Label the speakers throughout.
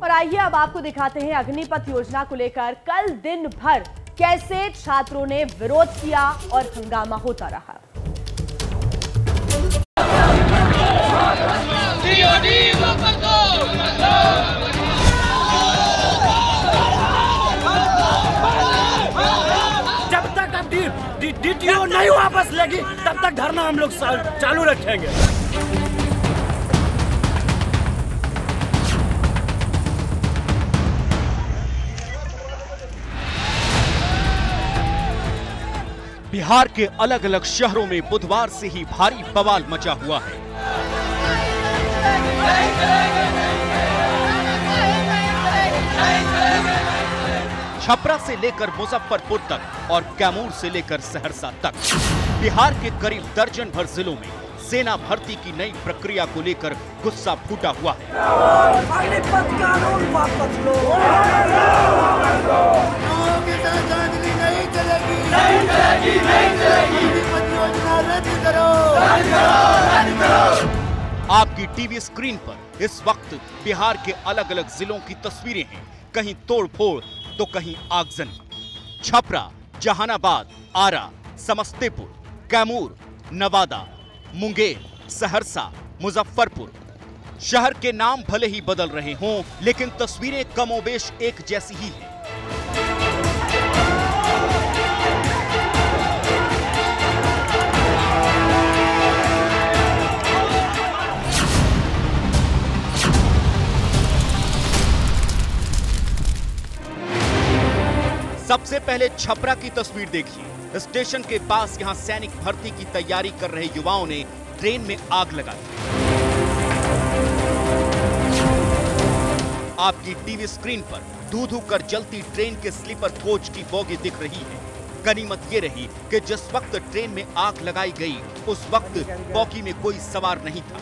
Speaker 1: और आइए अब आपको दिखाते हैं अग्निपथ योजना को लेकर कल दिन भर कैसे छात्रों ने विरोध किया और हंगामा होता रहा।
Speaker 2: जब तक अब डीटीओ नहीं वापस लेगी तब तक धरना हम लोग चालू रखेंगे।
Speaker 3: बिहार के अलग अलग शहरों में बुधवार से ही भारी बवाल मचा हुआ है। छपरा से लेकर मुजफ्फरपुर तक और कैमूर से लेकर सहरसा तक बिहार के करीब दर्जन भर जिलों में सेना भर्ती की नई प्रक्रिया को लेकर गुस्सा फूटा हुआ है। आपकी टीवी स्क्रीन पर इस वक्त बिहार के अलग अलग जिलों की तस्वीरें हैं। कहीं तोड़फोड़ तो कहीं आगजनी। छपरा, जहानाबाद, आरा, समस्तीपुर, कैमूर, नवादा, मुंगेर, सहरसा, मुजफ्फरपुर। शहर के नाम भले ही बदल रहे हों, लेकिन तस्वीरें कमोबेश एक जैसी ही हैं। सबसे पहले छपरा की तस्वीर देखिए। स्टेशन के पास यहां सैनिक भर्ती की तैयारी कर रहे युवाओं ने ट्रेन में आग लगा दी। आपकी टीवी स्क्रीन पर धू-धू कर जलती ट्रेन के स्लीपर कोच की बोगी दिख रही है। गनीमत ये रही कि जिस वक्त ट्रेन में आग लगाई गई उस वक्त बोगी में कोई सवार नहीं था।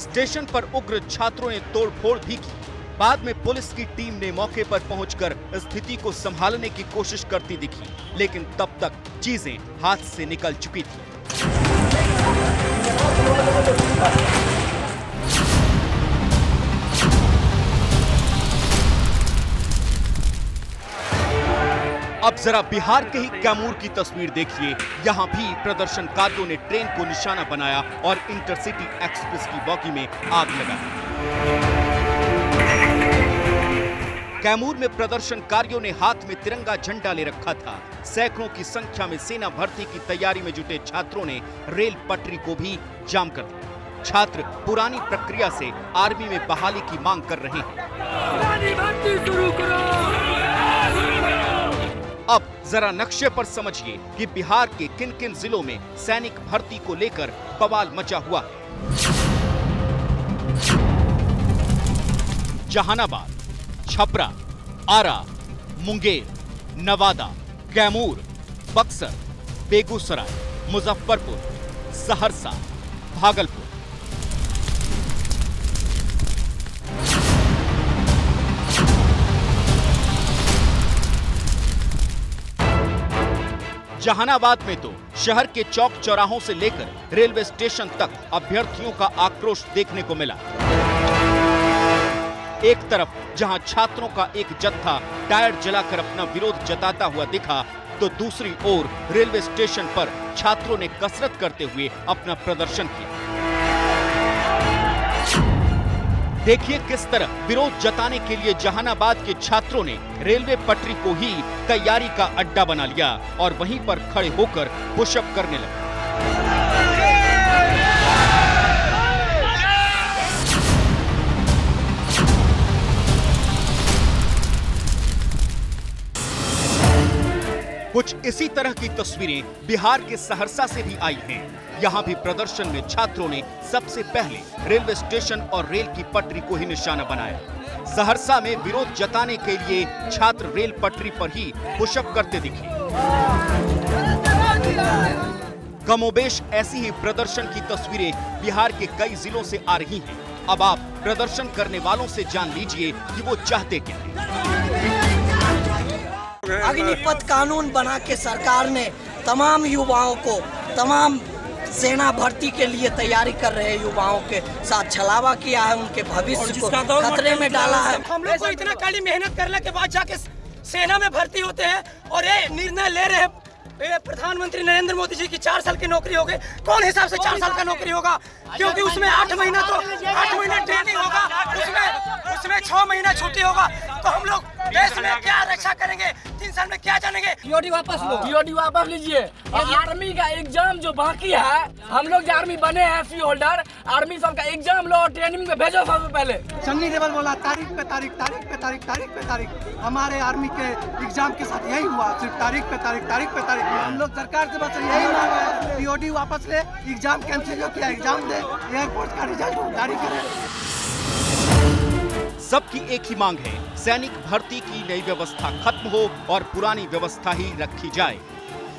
Speaker 3: स्टेशन पर उग्र छात्रों ने तोड़फोड़ भी की। बाद में पुलिस की टीम ने मौके पर पहुंचकर स्थिति को संभालने की कोशिश करती दिखी, लेकिन तब तक चीजें हाथ से निकल चुकी थी। अब जरा बिहार के ही कैमूर की तस्वीर देखिए। यहां भी प्रदर्शनकारियों ने ट्रेन को निशाना बनाया और इंटरसिटी एक्सप्रेस की बोगी में आग लगाई। कैमूर में प्रदर्शनकारियों ने हाथ में तिरंगा झंडा ले रखा था। सैकड़ों की संख्या में सेना भर्ती की तैयारी में जुटे छात्रों ने रेल पटरी को भी जाम कर दिया। छात्र पुरानी प्रक्रिया से आर्मी में बहाली की मांग कर रहे हैं। अब जरा नक्शे पर समझिए कि बिहार के किन किन जिलों में सैनिक भर्ती को लेकर बवाल मचा हुआ है। जहानाबाद, छपरा, आरा, मुंगेर, नवादा, कैमूर, बक्सर, बेगूसराय, मुजफ्फरपुर, सहरसा, भागलपुर। जहानाबाद में तो शहर के चौक चौराहों से लेकर रेलवे स्टेशन तक अभ्यर्थियों का आक्रोश देखने को मिला। एक तरफ जहां छात्रों का एक जत्था टायर जलाकर अपना विरोध जताता हुआ दिखा, तो दूसरी ओर रेलवे स्टेशन पर छात्रों ने कसरत करते हुए अपना प्रदर्शन किया। देखिए किस तरह विरोध जताने के लिए जहानाबाद के छात्रों ने रेलवे पटरी को ही तैयारी का अड्डा बना लिया और वहीं पर खड़े होकर पुशअप करने लगे। कुछ इसी तरह की तस्वीरें बिहार के सहरसा से भी आई हैं। यहाँ भी प्रदर्शन में छात्रों ने सबसे पहले रेलवे स्टेशन और रेल की पटरी को ही निशाना बनाया। सहरसा में विरोध जताने के लिए छात्र रेल पटरी पर ही पुशअप करते दिखे। कमोबेश ऐसी ही प्रदर्शन की तस्वीरें बिहार के कई जिलों से आ रही हैं। अब आप प्रदर्शन करने वालों से जान लीजिए कि वो चाहते क्या हैं।
Speaker 4: अग्निपथ कानून बना के सरकार ने तमाम युवाओं को, तमाम सेना भर्ती के लिए तैयारी कर रहे युवाओं के साथ छलावा किया है, उनके भविष्य को खतरे में डाला है।
Speaker 5: हम लोग को इतना कड़ी मेहनत करने के बाद जाके सेना में भर्ती होते हैं और ये निर्णय ले रहे हैं प्रधानमंत्री नरेंद्र मोदी जी की 4 साल की नौकरी हो गई। कौन हिसाब से 4 साल का नौकरी होगा? क्योंकि उसमें 8 महीना ट्रेनिंग होगा, उसमें 6 महीना छुट्टी होगा। तो हम लोग देश में क्या रक्षा करेंगे? 3 साल में क्या जानेंगे?
Speaker 6: टीओडी वापस लो, टीओडी वापस लीजिए। आर्मी का एग्जाम जो बाकी है, हम लोग जो आर्मी बने हैं सी होल्डर, आर्मी सब का एग्जाम लो और ट्रेनिंग में भेजो सबसे पहले।
Speaker 7: सन्नी देओल बोला तारीख पे तारीख हमारे आर्मी के एग्जाम के साथ यही हुआ, सिर्फ तारीख पे तारीख। हम लोग सरकार से बस यही मांग रहे हैं, टीओडी वापस ले, एग्जाम कैंसिल हो किया, एग्जाम दे, एयरपोर्ट का रिजल्ट जारी करें।
Speaker 3: सबकी एक ही मांग है, सैनिक भर्ती की नई व्यवस्था खत्म हो और पुरानी व्यवस्था ही रखी जाए।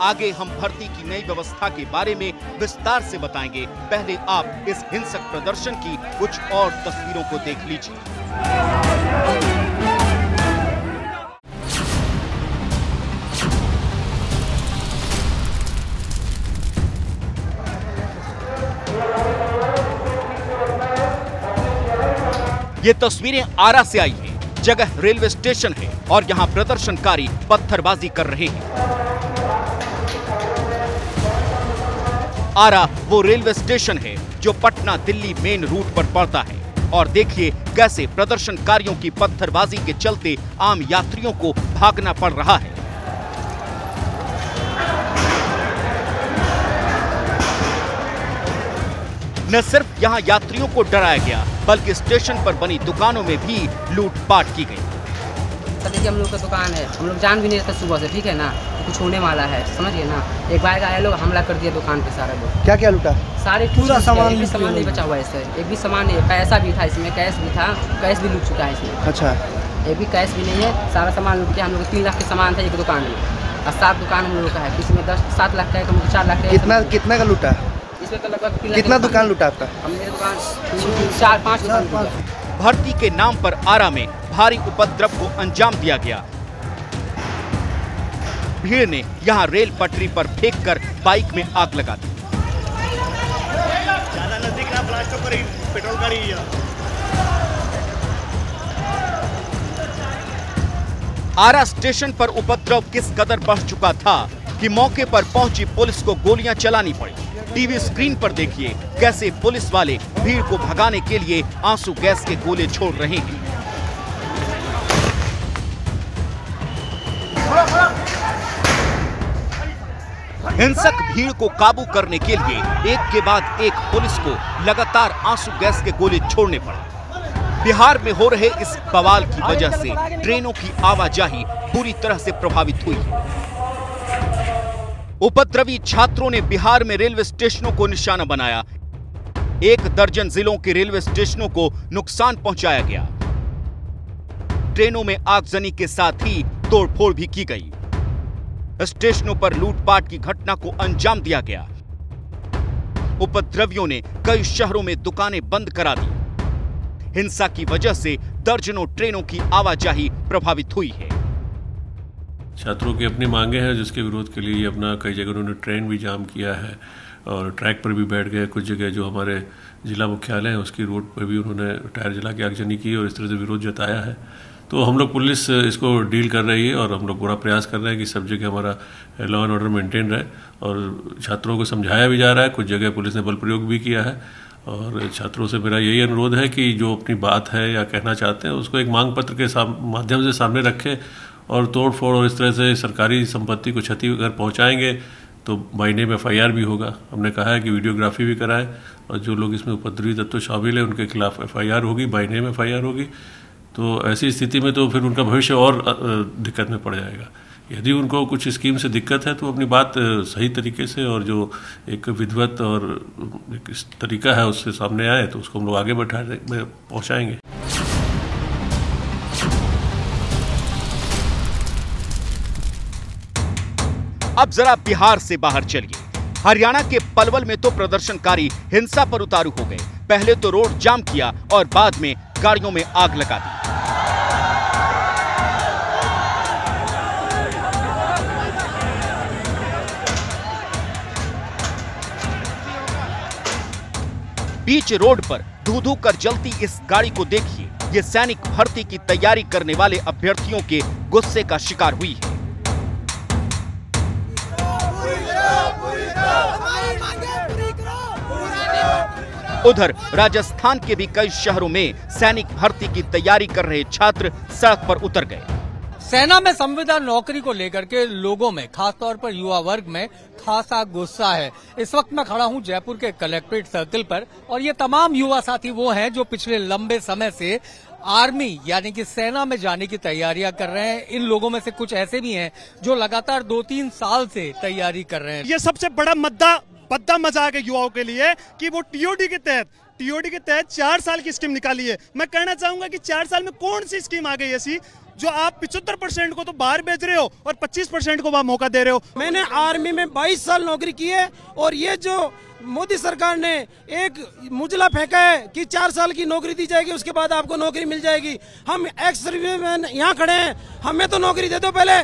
Speaker 3: आगे हम भर्ती की नई व्यवस्था के बारे में विस्तार से बताएंगे। पहले आप इस हिंसक प्रदर्शन की कुछ और तस्वीरों को देख लीजिए। ये तस्वीरें आरा से आई हैं। जगह रेलवे स्टेशन है और यहाँ प्रदर्शनकारी पत्थरबाजी कर रहे हैं। आरा वो रेलवे स्टेशन है जो पटना दिल्ली मेन रूट पर पड़ता है और देखिए कैसे प्रदर्शनकारियों की पत्थरबाजी के चलते आम यात्रियों को भागना पड़ रहा है। न सिर्फ यहाँ यात्रियों को डराया गया बल्कि स्टेशन पर बनी दुकानों में भी लूटपाट की गई।
Speaker 8: देखिए हम लोग का दुकान है, हम लोग जान भी नहीं रहता सुबह से, ठीक है ना, कुछ होने वाला है, समझिए ना। एक बाइक आए लोग हमला कर दिया दुकान पे, सारे लोग। क्या क्या लूटा? सारे पूरा सामान, एक भी सामान नहीं बचा हुआ है इससे, एक भी सामान नहीं है। पैसा भी था इसमें, कैश भी था, कैश भी लूट चुका है इसमें। अच्छा, एक भी कैश भी नहीं है, सारा सामान लूट के हम लोग 3 लाख के सामान था एक दुकान में और 7 दुकान हम लोग का है, किसी में 7 लाख का है, 4 लाख का। कितना का लूटा? इसमें तो लगभग कितना दुकान लूटा आपका? मेरे दुकान 4-5 दुकान।
Speaker 3: भर्ती के नाम पर आरा में भारी उपद्रव को अंजाम दिया गया। भीड़ ने यहां रेल पटरी पर फेंककर बाइक में आग लगा दी। ज्यादा नजदीक ना ब्लास्ट करी, पेट्रोल गाड़ी है। आरा स्टेशन पर उपद्रव किस कदर बढ़ चुका था कि मौके पर पहुंची पुलिस को गोलियां चलानी पड़ी। टीवी स्क्रीन पर देखिए कैसे पुलिस वाले भीड़ को भगाने के लिए आंसू गैस के गोले छोड़ रहे हैं। हिंसक भीड़ को काबू करने के लिए एक के बाद एक पुलिस को लगातार आंसू गैस के गोले छोड़ने पड़े। बिहार में हो रहे इस बवाल की वजह से ट्रेनों की आवाजाही पूरी तरह से प्रभावित हुई है। उपद्रवी छात्रों ने बिहार में रेलवे स्टेशनों को निशाना बनाया। 1 दर्जन जिलों के रेलवे स्टेशनों को नुकसान पहुंचाया गया। ट्रेनों में आगजनी के साथ ही तोड़फोड़ भी की गई। स्टेशनों पर लूटपाट की घटना को अंजाम दिया गया। उपद्रवियों ने कई शहरों में दुकानें बंद करा दी। हिंसा की वजह से दर्जनों ट्रेनों की आवाजाही प्रभावित हुई है।
Speaker 9: छात्रों की अपनी मांगे हैं जिसके विरोध के लिए अपना कई जगह उन्होंने ट्रेन भी जाम किया है और ट्रैक पर भी बैठ गए। कुछ जगह जो हमारे जिला मुख्यालय है उसकी रोड पर भी उन्होंने टायर जला के आगजनी की और इस तरह से विरोध जताया है। तो हम लोग पुलिस इसको डील कर रही है और हम लोग पूरा प्रयास कर रहे हैं कि सब जगह हमारा लॉ एंड ऑर्डर मेंटेन रहे और छात्रों को समझाया भी जा रहा है। कुछ जगह पुलिस ने बल प्रयोग भी किया है और छात्रों से मेरा यही अनुरोध है कि जो अपनी बात है या कहना चाहते हैं उसको एक मांग पत्र के माध्यम से सामने रखें और तोड़ फोड़ और इस तरह से सरकारी संपत्ति को क्षति अगर पहुंचाएंगे तो बाय नेम FIR भी होगा। हमने कहा है कि वीडियोग्राफी भी कराएं और जो लोग इसमें उपद्रवी तत्व शामिल है उनके खिलाफ FIR होगी, बाय नेम FIR होगी। तो ऐसी स्थिति में तो फिर उनका भविष्य और दिक्कत में पड़ जाएगा। यदि उनको कुछ स्कीम से दिक्कत है तो अपनी बात सही तरीके से और जो एक विधिवत और एक तरीका है उससे सामने आए तो उसको हम लोग आगे पहुँचाएंगे।
Speaker 3: अब जरा बिहार से बाहर चलिए। हरियाणा के पलवल में तो प्रदर्शनकारी हिंसा पर उतारू हो गए। पहले तो रोड जाम किया और बाद में गाड़ियों में आग लगा दी। बीच रोड पर धू-धू कर जलती इस गाड़ी को देखिए। ये सैनिक भर्ती की तैयारी करने वाले अभ्यर्थियों के गुस्से का शिकार हुई है। उधर राजस्थान के भी कई शहरों में सैनिक भर्ती की तैयारी कर रहे छात्र सड़क पर उतर गए।
Speaker 10: सेना में संविदा नौकरी को लेकर के लोगों में, खासतौर पर युवा वर्ग में खासा गुस्सा है। इस वक्त मैं खड़ा हूं जयपुर के कलेक्ट्रेट सर्किल पर और ये तमाम युवा साथी वो हैं जो पिछले लंबे समय से आर्मी यानी कि सेना में जाने की तैयारियां कर रहे हैं। इन लोगों में से कुछ ऐसे भी हैं जो लगातार 2-3 साल से तैयारी कर रहे हैं।
Speaker 11: ये सबसे बड़ा बद्दा मजाक है युवाओं के लिए कि वो टीओडी के तहत 4 साल की स्कीम निकाली है। मैं कहना चाहूंगा कि 4 साल में कौन सी स्कीम आ गई ऐसी जो आप 75% को तो बाहर भेज रहे हो और 25% को वहां मौका दे रहे हो।
Speaker 5: मैंने आर्मी में 22 साल नौकरी की है और ये जो मोदी सरकार ने एक मुजला फेंका है कि 4 साल की नौकरी दी जाएगी, उसके बाद आपको नौकरी मिल जाएगी। हम एक्स सर्विसमैन यहाँ खड़े हैं, हमें तो नौकरी दे दो पहले।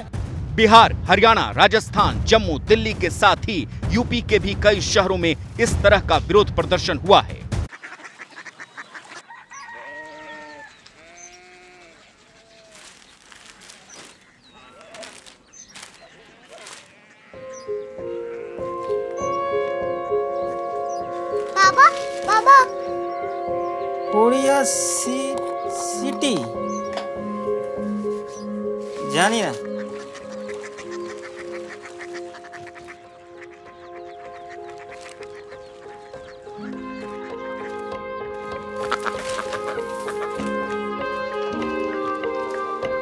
Speaker 3: बिहार, हरियाणा, राजस्थान, जम्मू, दिल्ली के साथ ही यूपी के भी कई शहरों में इस तरह का विरोध प्रदर्शन हुआ है।
Speaker 12: बाबा
Speaker 13: कोरिया सिटी जानिए ना।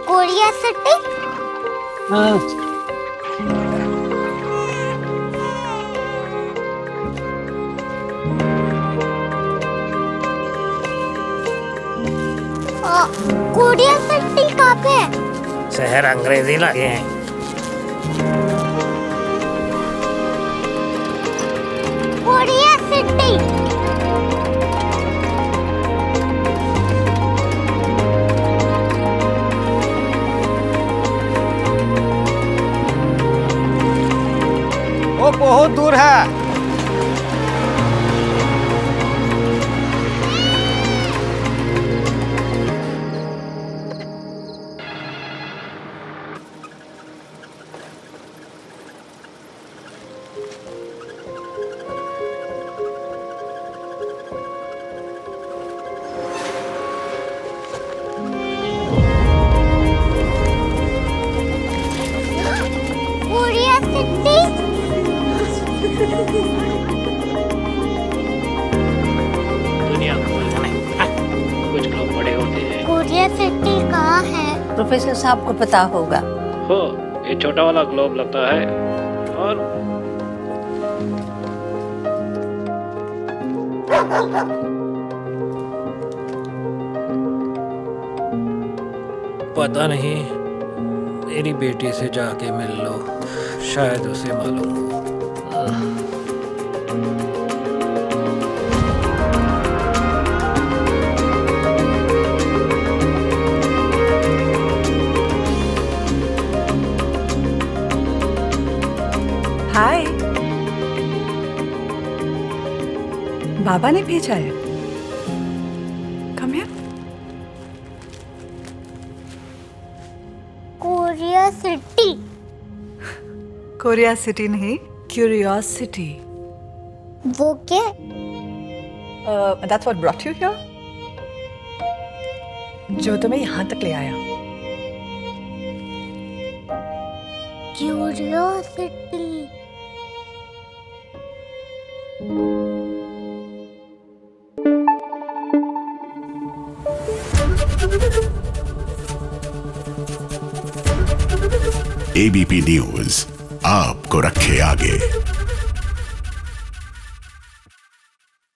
Speaker 12: Korea city? कोरिया सिटी कहाँ पे है?
Speaker 13: शहर अंग्रेजी लगे हैं।
Speaker 12: Korea city.
Speaker 13: वो बहुत दूर है।
Speaker 12: दुनिया कुछ लोग बड़े होते हैं। कोरिया सिटी कहाँ है?
Speaker 14: प्रोफेसर साहब को पता होगा।
Speaker 15: हो, ये छोटा वाला ग्लोब लगता है और पता नहीं, मेरी बेटी से जाके मिल लो, शायद उसे मालूम हो।
Speaker 14: हाय, बाबा ने भेजा है। Come here.
Speaker 12: Korea city.
Speaker 14: Korea city नहीं, क्यूरियोसिटी।
Speaker 12: वो क्या?
Speaker 14: That's what brought you here? जो तुम्हें यहाँ तक ले आया।
Speaker 12: क्यूरियोसिटी।
Speaker 16: ABP न्यूज आपको रखे आगे।